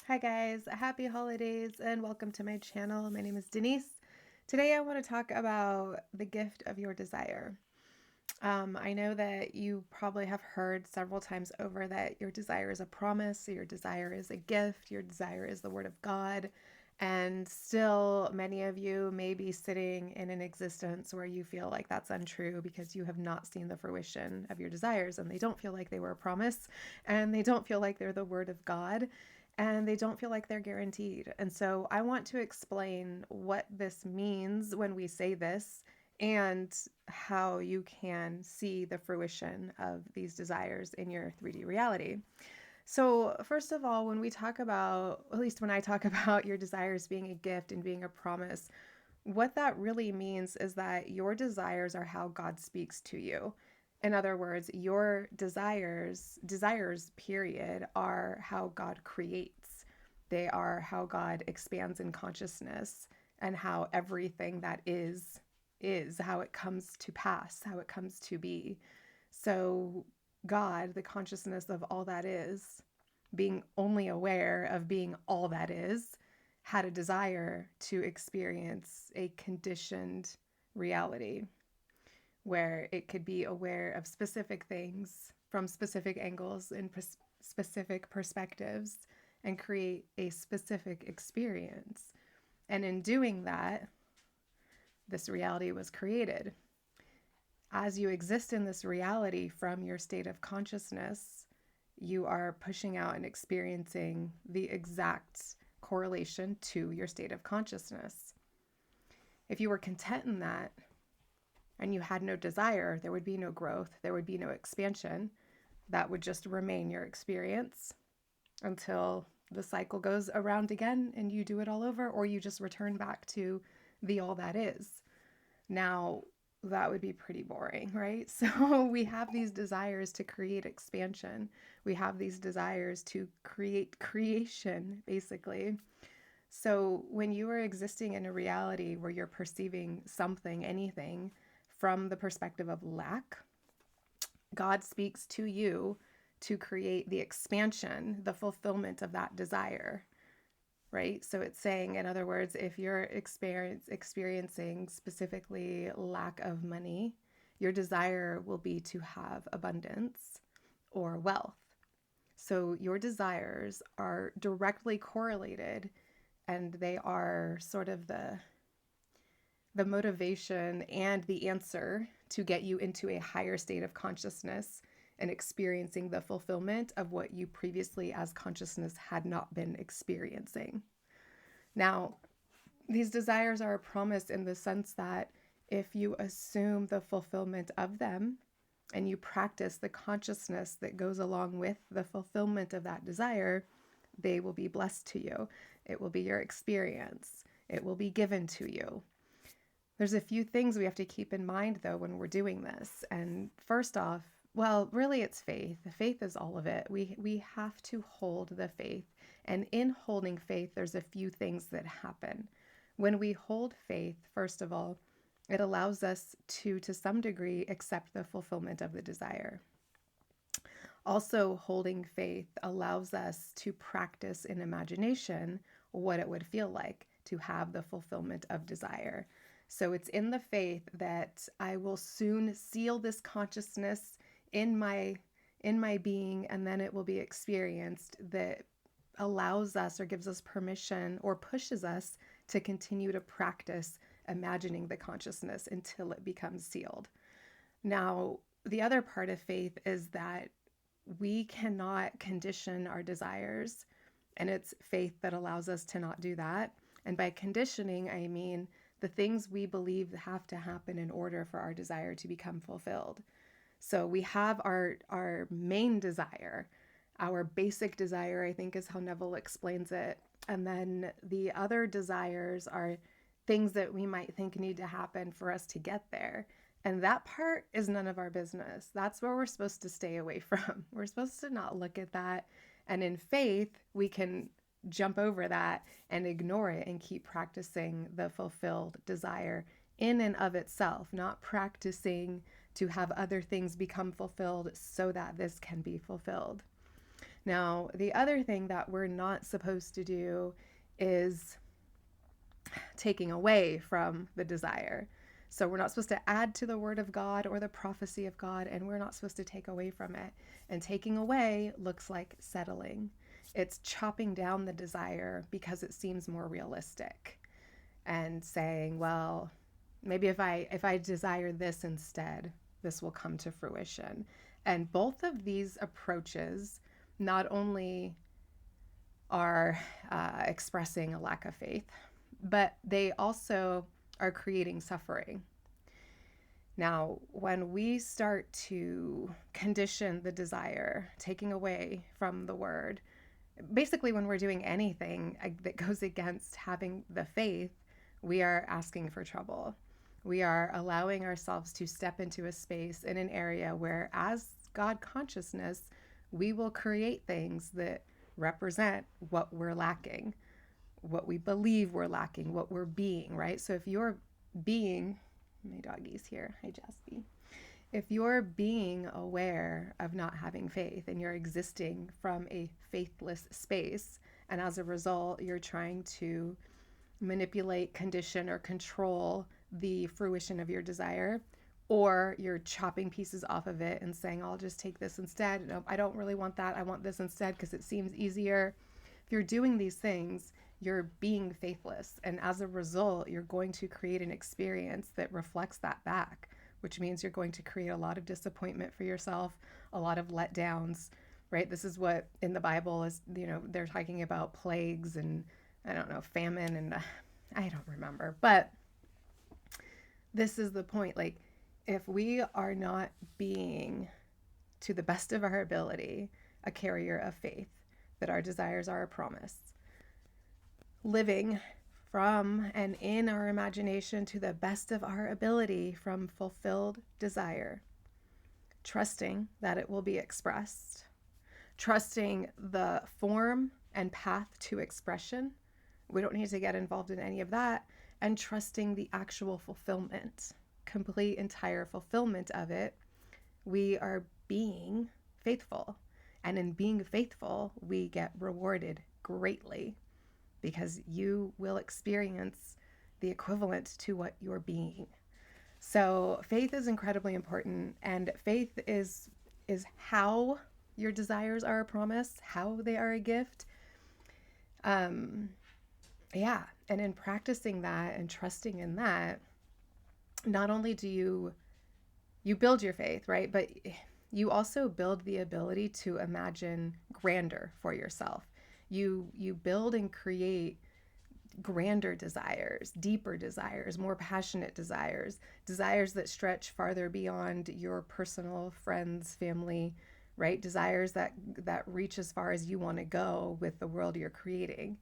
Hi guys, happy holidays and welcome to my channel. My name is Denise. Today I want to talk about the gift of your desire. I know that you probably have heard several times over that your desire is a promise, your desire is a gift, your desire is the word of God. And still, many of you may be sitting in an existence where you feel like that's untrue because you have not seen the fruition of your desires and they don't feel like they were a promise and they don't feel like they're the word of God and they don't feel like they're guaranteed. And so I want to explain what this means when we say this and how you can see the fruition of these desires in your 3D reality. So, first of all, when we talk about, at least when I talk about your desires being a gift and being a promise, what that really means is that your desires are how God speaks to you. In other words, your desires, period, are how God creates. They are how God expands in consciousness and how everything that is how it comes to pass, how it comes to be. So, God, the consciousness of all that is, being only aware of being all that is, had a desire to experience a conditioned reality where it could be aware of specific things from specific angles and specific perspectives and create a specific experience. And in doing that, this reality was created. As you exist in this reality from your state of consciousness, you are pushing out and experiencing the exact correlation to your state of consciousness. If you were content in that and you had no desire, there would be no growth, there would be no expansion. That would just remain your experience until the cycle goes around again and you do it all over, or you just return back to the all that is. Now, that would be pretty boring, right? So, we have these desires to create expansion. We have these desires to create creation, basically. So, when you are existing in a reality where you're perceiving something, anything, from the perspective of lack, God speaks to you to create the expansion, the fulfillment of that desire, right? So it's saying, in other words, if you're experiencing specifically lack of money, your desire will be to have abundance or wealth. So your desires are directly correlated and they are sort of the motivation and the answer to get you into a higher state of consciousness and experiencing the fulfillment of what you previously as consciousness had not been experiencing. Now, these desires are a promise in the sense that if you assume the fulfillment of them and you practice the consciousness that goes along with the fulfillment of that desire, they will be blessed to you. It will be your experience. It will be given to you. There's a few things we have to keep in mind though when we're doing this. And first off, well, really it's faith. Faith is all of it. We have to hold the faith. And in holding faith, there's a few things that happen. When we hold faith, first of all, it allows us to some degree, accept the fulfillment of the desire. Also, holding faith allows us to practice in imagination what it would feel like to have the fulfillment of desire. So it's in the faith that I will soon seal this consciousness in my being, and then it will be experienced, that allows us or gives us permission or pushes us to continue to practice imagining the consciousness until it becomes sealed. Now, the other part of faith is that we cannot condition our desires, and it's faith that allows us to not do that. And by conditioning, I mean the things we believe have to happen in order for our desire to become fulfilled. So we have our main desire, our basic desire, I think is how Neville explains it. And then the other desires are things that we might think need to happen for us to get there. And that part is none of our business. That's where we're supposed to stay away from. We're supposed to not look at that. And in faith, we can jump over that and ignore it and keep practicing the fulfilled desire in and of itself, not practicing to have other things become fulfilled so that this can be fulfilled. Now, the other thing that we're not supposed to do is taking away from the desire. So we're not supposed to add to the word of God or the prophecy of God, and we're not supposed to take away from it. And taking away looks like settling. It's chopping down the desire because it seems more realistic and saying, well, maybe if I desire this instead, this will come to fruition. And both of these approaches not only are expressing a lack of faith, but they also are creating suffering. Now, when we start to condition the desire, taking away from the word, basically when we're doing anything that goes against having the faith, we are asking for trouble. We are allowing ourselves to step into a space in an area where, as God consciousness, we will create things that represent what we're lacking, what we believe we're lacking, what we're being, right? So if you're being, my doggy's here, hi Jaspi. If you're being aware of not having faith and you're existing from a faithless space, and as a result, you're trying to manipulate, condition, or control the fruition of your desire, or you're chopping pieces off of it and saying, I'll just take this instead. No, I don't really want that. I want this instead because it seems easier. If you're doing these things, you're being faithless. And as a result, you're going to create an experience that reflects that back, which means you're going to create a lot of disappointment for yourself, a lot of letdowns, right? This is what in the Bible is, they're talking about plagues and I don't know, famine and I don't remember. But this is the point. Like, if we are not being, to the best of our ability, a carrier of faith, that our desires are a promise, living from and in our imagination to the best of our ability from fulfilled desire, trusting that it will be expressed, trusting the form and path to expression. We don't need to get involved in any of that, and trusting the actual fulfillment, complete, entire fulfillment of it. We are being faithful. And in being faithful, we get rewarded greatly because you will experience the equivalent to what you're being. So faith is incredibly important, and faith is how your desires are a promise, how they are a gift. Yeah, and in practicing that and trusting in that, not only do you build your faith, right? But you also build the ability to imagine grander for yourself. You build and create grander desires, deeper desires, more passionate desires, desires that stretch farther beyond your personal friends, family, right? Desires that reach as far as you want to go with the world you're creating.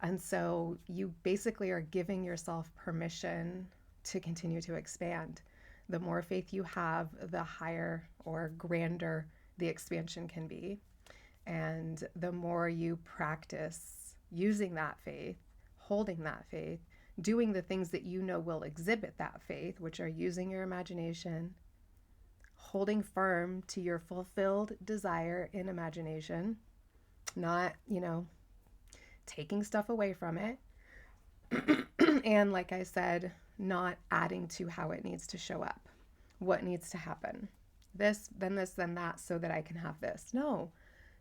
And so you basically are giving yourself permission to continue to expand. The more faith you have, the higher or grander the expansion can be. And the more you practice using that faith, holding that faith, doing the things that you know will exhibit that faith, which are using your imagination, holding firm to your fulfilled desire in imagination, not, taking stuff away from it. And like I said, not adding to how it needs to show up. What needs to happen? This, then that, so that I can have this. No.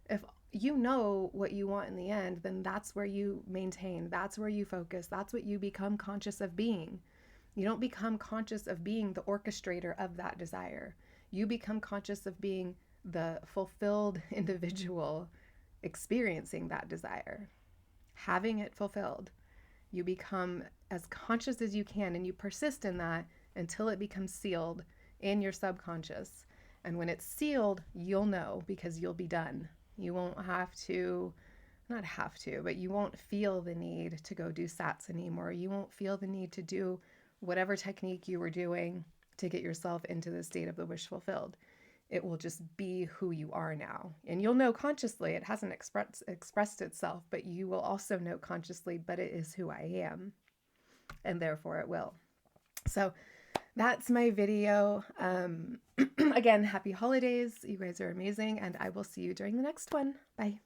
If you know what you want in the end, then that's where you maintain. That's where you focus. That's what you become conscious of being. You don't become conscious of being the orchestrator of that desire. You become conscious of being the fulfilled individual experiencing that desire, having it fulfilled. You become as conscious as you can, and you persist in that until it becomes sealed in your subconscious. And when it's sealed, you'll know because you'll be done. You won't have to, not have to, but you won't feel the need to go do sats anymore. You won't feel the need to do whatever technique you were doing to get yourself into the state of the wish fulfilled. It will just be who you are now. And you'll know consciously, it hasn't expressed itself, but you will also know consciously, but it is who I am. And therefore it will. So that's my video. Again, happy holidays. You guys are amazing, and I will see you during the next one. Bye.